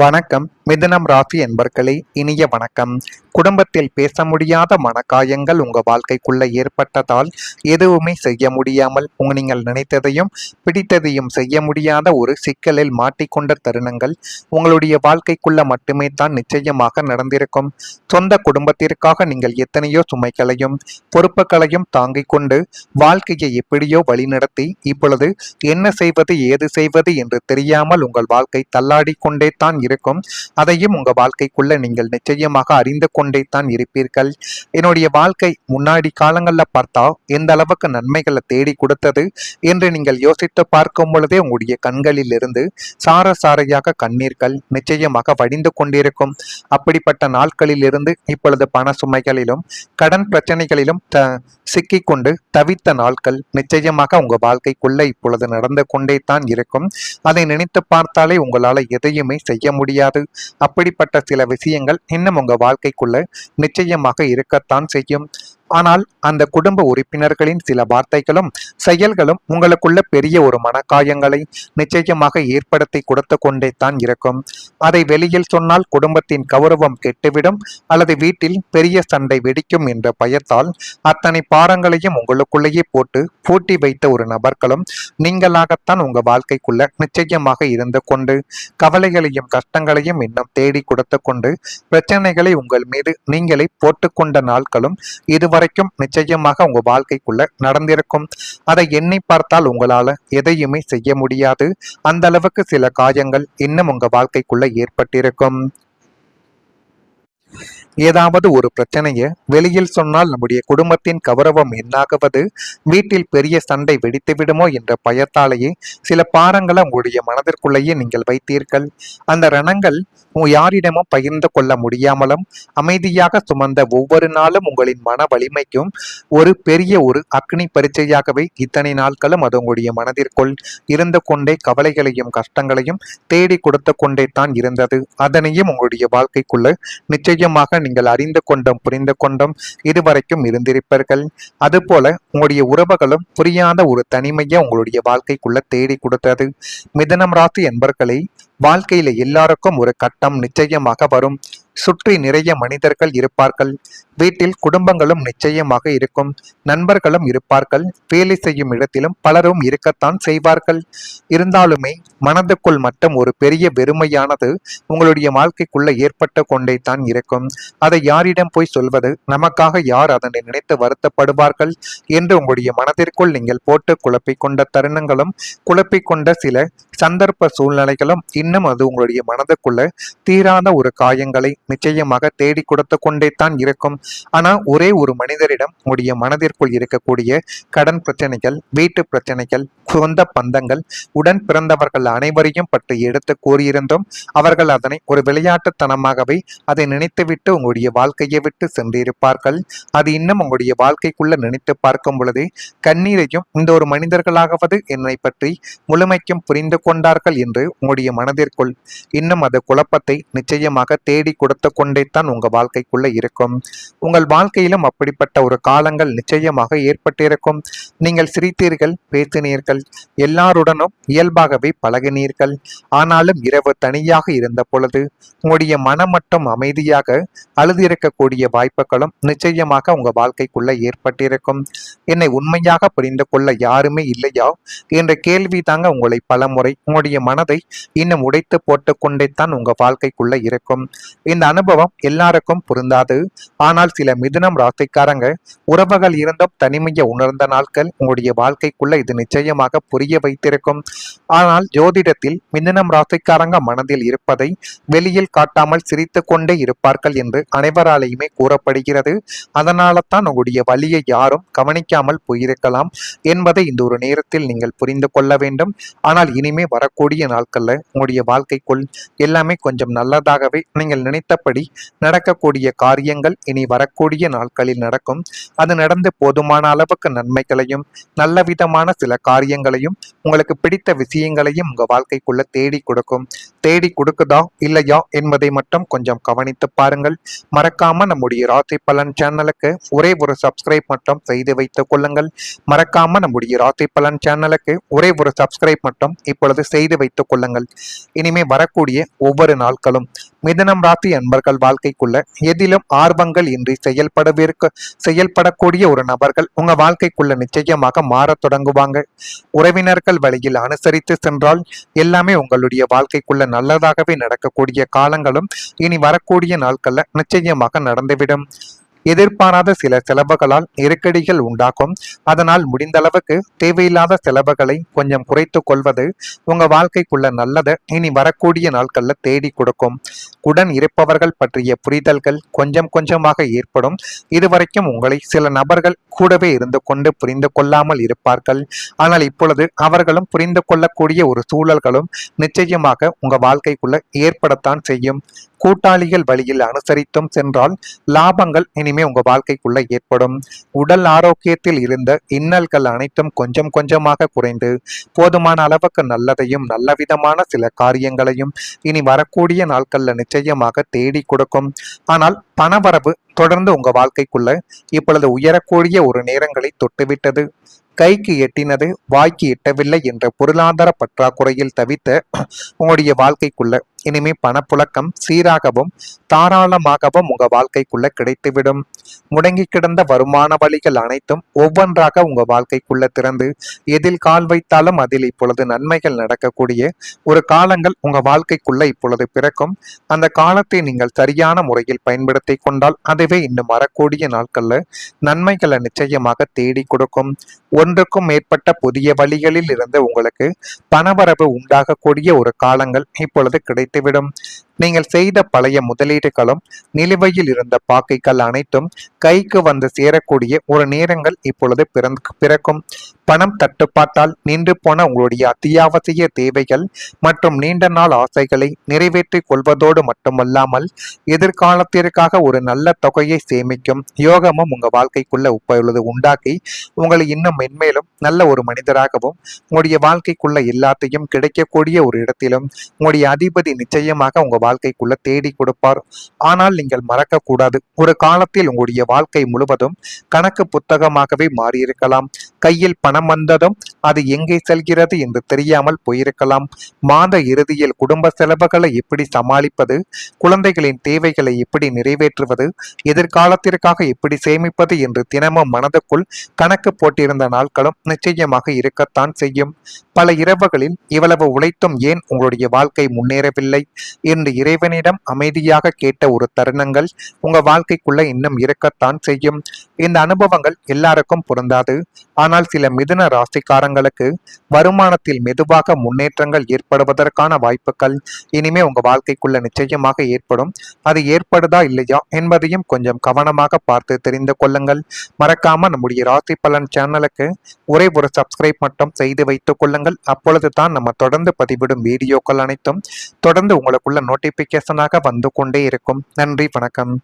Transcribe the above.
வணக்கம். மிதுனம் ராசி என்பர்களே, இனிய வணக்கம். குடும்பத்தில் பேச முடியாத மனக்காயங்கள் உங்க வாழ்க்கைக்குள்ள ஏற்பட்டதால் எதுவுமே செய்ய முடியாமல் நீங்கள் நினைத்ததையும் பிடித்ததையும் செய்ய முடியாத ஒரு சிக்கலில் மாட்டிக்கொண்ட தருணங்கள் உங்களுடைய வாழ்க்கைக்குள்ள மட்டுமே தான் நிச்சயமாக நடந்திருக்கும். சொந்த குடும்பத்திற்காக நீங்கள் எத்தனையோ சுமைகளையும் பொறுப்புகளையும் தாங்கிக் கொண்டு வாழ்க்கையை எப்படியோ வழிநடத்தி இப்பொழுது என்ன செய்வது ஏது செய்வது என்று தெரியாமல் உங்கள் வாழ்க்கை தள்ளாடி கொண்டே தான் இருக்கும். அதையும் உங்க வாழ்க்கைக்குள்ள நீங்கள் நிச்சயமாக அறிந்து கொண்டே தான் இருப்பீர்கள். என்னுடைய வாழ்க்கை முன்னாடி காலங்கள்ல பார்த்தா எந்த அளவுக்கு நன்மைகளை தேடி கொடுத்தது என்று நீங்கள் யோசித்து பார்க்கும் பொழுதே உங்களுடைய கண்களில் இருந்து சார சாரையாக கண்ணீர்கள் நிச்சயமாக வடிந்து கொண்டிருக்கும். அப்படிப்பட்ட நாட்களில் இருந்து இப்பொழுது பண சுமைகளிலும் கடன் பிரச்சனைகளிலும் சிக்கிக்கொண்டு தவித்த நாட்கள் நிச்சயமாக உங்க வாழ்க்கைக்குள்ள இப்பொழுது நடந்து கொண்டே தான் இருக்கும். அதை நினைத்து பார்த்தாலே உங்களால எதையுமே செய்ய முடியாது. அப்படிப்பட்ட சில விஷயங்கள் இன்னும் உங்க வாழ்க்கைக்குள்ள நிச்சயமாக இருக்கத்தான் செய்யும். ஆனால் அந்த குடும்ப உறுப்பினர்களின் சில வார்த்தைகளும் செயல்களும் உங்களுக்குள்ள பெரிய ஒரு மனக்காயங்களை நிச்சயமாக ஏற்படுத்தி கொடுத்து கொண்டே தான் இருக்கும். அதை வெளியில் சொன்னால் குடும்பத்தின் கௌரவம் கெட்டுவிடும் அல்லது வீட்டில் பெரிய சண்டை வெடிக்கும் என்ற பயத்தால் அத்தனை பாரங்களையும் உங்களுக்குள்ளேயே போட்டு பூட்டி வைத்த ஒரு நபர்களும் நீங்களாகத்தான் உங்க வாழ்க்கைக்குள்ள நிச்சயமாக இருந்து கொண்டு கவலைகளையும் கஷ்டங்களையும் இன்னும் தேடி கொடுத்து கொண்டு பிரச்சனைகளை உங்கள் மீது நீங்களே போட்டுக்கொண்ட நாட்களும் இதுவரைக்கும் நிச்சயமாக உங்க வாழ்க்கைக்குள்ள நடந்திருக்கும். அதை எண்ணி பார்த்தால் உங்களால எதையுமே செய்ய முடியாது. அந்த அளவுக்கு சில காயங்கள் இன்னும் உங்க வாழ்க்கைக்குள்ள ஏற்பட்டிருக்கும். ஏதாவது ஒரு பிரச்சனையை வெளியில் சொன்னால் நம்முடைய குடும்பத்தின் கௌரவம் என்னாகுவது, வீட்டில் பெரிய சண்டை வெடித்து விடுமோ என்ற பயத்தாலேயே சில பாரங்களை உங்களுடைய மனதிற்குள்ளேயே நீங்கள் வைத்தீர்கள். அந்த ரணங்கள் யாரிடமும் பகிர்ந்து கொள்ள முடியாமலும் அமைதியாக சுமந்த ஒவ்வொரு நாளும் உங்களின் மன வலிமைக்கும் ஒரு பெரிய ஒரு அக்னி பரீட்சையாகவே இத்தனை நாட்களும் அது உங்களுடைய மனதிற்குள் இருந்து கொண்டே கவலைகளையும் கஷ்டங்களையும் தேடி கொடுத்து கொண்டே தான் இருந்தது. அதனையும் உங்களுடைய வாழ்க்கைக்குள்ள நிச்சயமாக நீங்கள் அறிந்து கொண்டும் புரிந்து கொண்டும் இதுவரைக்கும் இருந்திருப்பீர்கள். அதுபோல உங்களுடைய உறவுகளும் புரியாத ஒரு தனிமையை உங்களுடைய வாழ்க்கைக்குள்ள தேடி கொடுத்தது. மிதுனம் ராசி என்பர்களை வாழ்க்கையில எல்லாருக்கும் ஒரு கட்டம் நிச்சயமாக வரும். சுற்றி நிறைய மனிதர்கள் இருப்பார்கள். வீட்டில் குடும்பங்களும் நிச்சயமாக இருக்கும். நண்பர்களும் இருப்பார்கள். வேலை செய்யும் இடத்திலும் பலரும் இருக்கத்தான் செய்வார்கள். இருந்தாலுமே மனதுக்குள் மட்டும் ஒரு பெரிய வெறுமையானது உங்களுடைய வாழ்க்கைக்குள்ள ஏற்பட்டு கொண்டே தான் இருக்கும். அதை யாரிடம் போய் சொல்வது, நமக்காக யார் அதனை நினைத்து வருத்தப்படுவார்கள் என்று உங்களுடைய மனதிற்குள் நீங்கள் போட்டு குழப்பிக் கொண்ட தருணங்களும் குழப்பிக்கொண்ட சில சந்தர்ப்ப சூழ்நிலைகளும் இன்னும் அது உங்களுடைய மனதுக்குள்ள தீராத ஒரு காயங்களை நிச்சயமாக தேடி கொடுத்து கொண்டே தான் இருக்கும். ஆனா ஒரே ஒரு மனிதரிடம் உங்களுடைய மனதிற்குள் இருக்கக்கூடிய கடன் பிரச்சனைகள், வீட்டு பிரச்சனைகள், சொந்த பந்தங்கள், உடன் பிறந்தவர்கள் அனைவரையும் பற்றி எடுத்து கூறியிருந்தும் அவர்கள் அதனை ஒரு விளையாட்டுத்தனமாகவே அதை நினைத்துவிட்டு உங்களுடைய வாழ்க்கையை விட்டு சென்றிருப்பார்கள். அது இன்னும் உங்களுடைய வாழ்க்கைக்குள்ள நினைத்து பார்க்கும் பொழுதே கண்ணீரையும் இந்த ஒரு மனிதர்களாகவது என்னை பற்றி முழுமைக்கும் புரிந்து கொண்டார்கள் என்று உங்களுடைய மனதிற்குள் இன்னும் அது குழப்பத்தை நிச்சயமாக தேடி கொடுத்து கொண்டே தான் உங்க வாழ்க்கைக்குள்ள இருக்கும். உங்கள் வாழ்க்கையிலும் அப்படிப்பட்ட ஒரு காலங்கள் நிச்சயமாக ஏற்பட்டிருக்கும். நீங்கள் சிரித்தீர்கள், பேசினீர்கள், எல்லாருடனும் இயல்பாகவே பழகினீர்கள். ஆனாலும் இரவு தனியாக இருந்த பொழுது உங்களுடைய மனம் மட்டும் அமைதியாக அழுதிருக்கக்கூடிய வாய்ப்புகளும் நிச்சயமாக உங்க வாழ்க்கைக்குள்ள ஏற்பட்டிருக்கும். என்னை உண்மையாக புரிந்து கொள்ள யாருமே இல்லையா என்ற கேள்வி தாங்க உங்களை பலமுறை உங்களுடைய மனதை இன்னும் உடைத்து போட்டு கொண்டே தான் உங்க வாழ்க்கைக்குள்ள இருக்கும். இந்த அனுபவம் எல்லாருக்கும் பொருந்தாது. ஆனால் சில மிதுனம் ராசிக்காரங்க உறவுகள் இருந்தும் தனிமையை உணர்ந்த நாட்கள் உங்களுடைய வாழ்க்கைக்குள்ள இது நிச்சயமாக புரிய வைத்திருக்கும். ஆனால் ஜோதிடத்தில் மிதுனம் ராசிக்காரங்க மனதில் இருப்பதை வெளியில் காட்டாமல் சிரித்து கொண்டே இருப்பார்கள் என்று அனைவராலேயுமே கூறப்படுகிறது. அதனால தான் உங்களுடைய வழியை யாரும் கவனிக்காமல் போயிருக்கலாம் என்பதை இந்த ஒரு நேரத்தில் நீங்கள் புரிந்து கொள்ள வேண்டும். ஆனால் இனிமே வரக்கூடிய நாட்கள்ல உங்களுடைய வாழ்க்கைக்குள் எல்லாமே கொஞ்சம் நல்லதாகவே நீங்கள் நினைத்தபடி நடக்கக்கூடிய காரியங்கள் இனி வரக்கூடிய நாட்களில் நடக்கும். அது நடந்து போதுமான அளவுக்கு நன்மைகளையும் நல்ல விதமான சில காரியங்களையும் உங்களுக்கு பிடித்த விஷயங்களையும் உங்க வாழ்க்கைக்குள்ள தேடி கொடுக்கும். தேடி கொடுக்குதா இல்லையா என்பதை மட்டும் கொஞ்சம் கவனித்து பாருங்கள். மறக்காம நம்முடைய ராசி பலன் சேனலுக்கு ஒரே ஒரு சப்ஸ்கிரைப் மட்டும் செய்து வைத்துக் கொள்ளுங்கள். மறக்காம நம்முடைய ராசி பலன் சேனலுக்கு ஒரே ஒரு சப்ஸ்கிரைப் மட்டும் இப்போ இப்பொழுது செய்து வைத்துக் கொள்ளுங்கள். இனிமே வரக்கூடிய ஒவ்வொரு நாட்களும் மிதுனம் ராசி அன்பர்கள் வாழ்க்கைக்குள்ள எதிலும் ஆர்வங்கள் இன்றி செயல்படக்கூடிய ஒரு நபர்கள் உங்க வாழ்க்கைக்குள்ள நிச்சயமாக மாறத் தொடங்குவாங்க. உறவினர்கள் வழியில் அனுசரித்து சென்றால் எல்லாமே உங்களுடைய வாழ்க்கைக்குள்ள நல்லதாகவே நடக்கக்கூடிய காலங்களும் இனி வரக்கூடிய நாட்கள்ல நிச்சயமாக நடந்துவிடும். எதிர்பாராத சில செலவுகளால் நெருக்கடிகள் உண்டாகும். அதனால் முடிந்த அளவுக்கு தேவையில்லாத செலவுகளை கொஞ்சம் குறைத்து கொள்வது உங்க வாழ்க்கைக்குள்ள நல்லதை இனி வரக்கூடிய நாட்கள்ல தேடி கொடுக்கும். உடன் இருப்பவர்கள் பற்றிய புரிதல்கள் கொஞ்சம் கொஞ்சமாக ஏற்படும். இதுவரைக்கும் உங்களை சில நபர்கள் கூடவே இருந்து கொண்டு புரிந்து கொள்ளாமல் இருப்பார்கள். ஆனால் இப்பொழுது அவர்களும் புரிந்து கொள்ளக்கூடிய ஒரு சூழல்களும் நிச்சயமாக உங்க வாழ்க்கைக்குள்ள ஏற்படத்தான் செய்யும். கூட்டாளிகள் வழியில் அனுசரித்தும் சென்றால் லாபங்கள் இனிமே உங்க வாழ்க்கைக்குள்ள ஏற்படும். உடல் ஆரோக்கியத்தில் இருந்த இன்னல்கள் அனைத்தும் கொஞ்சம் கொஞ்சமாக குறைந்து போதுமான அளவுக்கு நல்லதையும் நல்ல விதமான சில காரியங்களையும் இனி வரக்கூடிய நாட்கள்ல நிச்சயமாக தேடி கொடுக்கும். ஆனால் பணவரவு தொடர்ந்து உங்க வாழ்க்கைக்குள்ள இப்பொழுது உயரக்கூடிய ஒரு நேரங்களை தொட்டுவிட்டது. கைக்கு எட்டினது வாய்க்கு எட்டவில்லை என்ற பொருளாதார பற்றாக்குறையில் தவித்த உங்களுடைய வாழ்க்கைக்குள்ள இனிமே பணப்புழக்கம் சீராகவும் தாராளமாகவும் உங்க வாழ்க்கைக்குள்ள கிடைத்துவிடும். முடங்கி கிடந்த வருமான வழிகள் அனைத்தும் ஒவ்வொன்றாக உங்க வாழ்க்கைக்குள்ள திறந்து எதில் கால் வைத்தாலும் அதில் இப்பொழுது நன்மைகள் நடக்கக்கூடிய ஒரு காலங்கள் உங்க வாழ்க்கைக்குள்ள இப்பொழுது பிறக்கும். அந்த காலத்தை நீங்கள் சரியான முறையில் பயன்படுத்தி கொண்டால் அதுவே இன்னும் வரக்கூடிய நாட்கள்ல நன்மைகளை நிச்சயமாக தேடி கொடுக்கும். ஒன்றுக்கும் மேற்பட்ட புதிய வழிகளில் இருந்து உங்களுக்கு பணவரவு உண்டாகக்கூடிய ஒரு காலங்கள் இப்பொழுது கிடைத்துவிடும். நீங்கள் செய்த பழைய முதலீடுகளும் நிலுவையில் இருந்த பாக்கைகள் அனைத்தும் கைக்கு வந்து சேரக்கூடிய ஒரு நேரங்கள் இப்பொழுது பிறக்கும். பணம் தட்டுப்பாட்டால் நின்று போன உங்களுடைய அத்தியாவசிய தேவைகள் மற்றும் நீண்ட நாள் ஆசைகளை நிறைவேற்றிக் கொள்வதோடு மட்டுமல்லாமல் எதிர்காலத்திற்காக ஒரு நல்ல தொகையை சேமிக்கும் யோகமும் உங்க வாழ்க்கைக்குள்ள இப்பொழுது உண்டாக்கி உங்களை இன்னும் மென்மேலும் நல்ல ஒரு மனிதராகவும் உங்களுடைய வாழ்க்கைக்குள்ள எல்லாத்தையும் கிடைக்கக்கூடிய ஒரு இடத்திலும் உங்களுடைய அதிபதி நிச்சயமாக உங்க வாழ்க்கைக்குள்ள தேடி கொடுப்பார். ஆனால் நீங்கள் மறக்க கூடாது, ஒரு காலத்தில் உங்களுடைய வாழ்க்கை முழுவதும் கணக்கு புத்தகமாகவே மாறியிருக்கலாம். கையில் பணம் வந்ததும் அது எங்கே செல்கிறது என்று தெரியாமல் போயிருக்கலாம். மாத இறுதியில் குடும்ப செலவுகளை எப்படி சமாளிப்பது, குழந்தைகளின் தேவைகளை எப்படி நிறைவேற்றுவது, எதிர்காலத்திற்காக எப்படி சேமிப்பது என்று தினமும் மனதுக்குள் கணக்கு போட்டிருந்த நாட்களும் நிச்சயமாக இருக்கத்தான் செய்யும். பல இரவுகளில் இவ்வளவு உழைத்தும் ஏன் உங்களுடைய வாழ்க்கை முன்னேறவில்லை என்று இறைவனிடம் அமைதியாக கேட்ட ஒரு தருணங்கள் உங்க வாழ்க்கைக்குள்ள இன்னும் இருக்கத்தான் செய்யும். இந்த அனுபவங்கள் எல்லாருக்கும் பொருந்தாது. ஆனால் சில மிதுன ராசிக்காரங்களுக்கு வருமானத்தில் மெதுவாக முன்னேற்றங்கள் ஏற்படுவதற்கான வாய்ப்புகள் இனிமே உங்க வாழ்க்கைக்குள்ள நிச்சயமாக ஏற்படும். அது ஏற்படுதா இல்லையா என்பதையும் கொஞ்சம் கவனமாக பார்த்து தெரிந்து கொள்ளுங்கள். மறக்காம நம்முடைய ராசி பலன் சேனலுக்கு ஒரே ஒரு சப்ஸ்கிரைப் மட்டும் செய்து வைத்துக் கொள்ளுங்கள். அப்பொழுது தான் நம்ம தொடர்ந்து பதிவிடும் வீடியோக்கள் அனைத்தும் தொடர்ந்து உங்களுக்குள்ள நோட்டிபிகேஷனாக வந்து கொண்டே இருக்கும். நன்றி, வணக்கம்.